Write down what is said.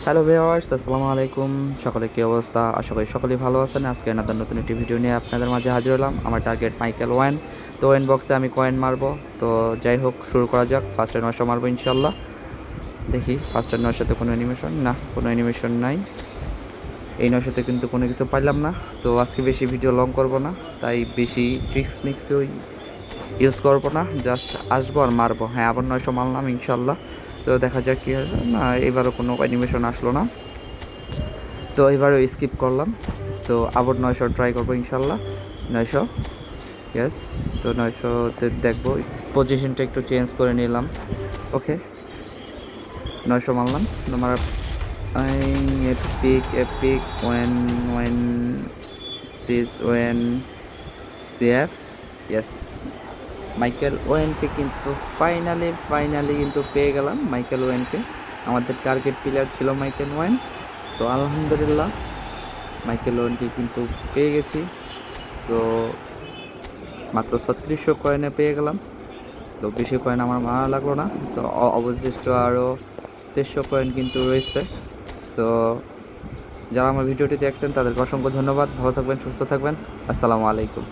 Hello viewers, আসসালামু আলাইকুম। সকলে কী অবস্থা? আশা করি সকলেই ভালো আছেন। আজকে নতুন একটি ভিডিও নিয়ে আপনাদের মাঝে হাজির হলাম। আমার টার্গেট মাইকেল ওয়ান। তো ওয়ান বক্সে আমি কয়েন মারবো। তো যাই হোক, শুরু করা যাক। ফার্স্টে 900 মারবো ইনশাল্লাহ। দেখি ফার্স্টের 900তে কোনো অ্যানিমেশন, না কোনো অ্যানিমেশন নাই। এই 900তে কিন্তু কোনো কিছু পাইলাম না। তো আজকে বেশি ভিডিও লং করব না, তাই বেশি ট্রিক্স মিক্সও ইউজ করবো না। জাস্ট আসবো আর মারবো। হ্যাঁ, আবার 900 মারলাম ইনশাল্লাহ। তো দেখা যাক কী হয়। না, এবারও কোনো অ্যানিমেশন আসলো না। তো এবারও স্কিপ করলাম। তো আবার 900 ট্রাই করবো ইনশাল্লাহ। 900, ইয়েস। তো 900তে দেখবো, পজিশনটা একটু চেঞ্জ করে নিলাম। ওকে, 900 মারলাম। তোমার epic epic Owen Owen please Owen CF, yes. Michael ওয়েনকে কিন্তু ফাইনালি কিন্তু পেয়ে গেলাম। মাইকেল ওয়েনকে, আমাদের টার্গেট প্লেয়ার ছিল মাইকেল ওয়েন। তো আলহামদুলিল্লাহ মাইকেল ওয়েনকে কিন্তু পেয়ে গেছি। তো মাত্র 3600 কয়েনে পেয়ে গেলাম। তো বেশি কয়েন আমার মারা লাগলো না। তো অবশিষ্ট আরও 2300 কয়েন কিন্তু রয়েছে। সো যারা আমার ভিডিওটি দেখছেন তাদেরকে অসংখ্য ধন্যবাদ। ভালো থাকবেন, সুস্থ থাকবেন। আসসালামু আলাইকুম।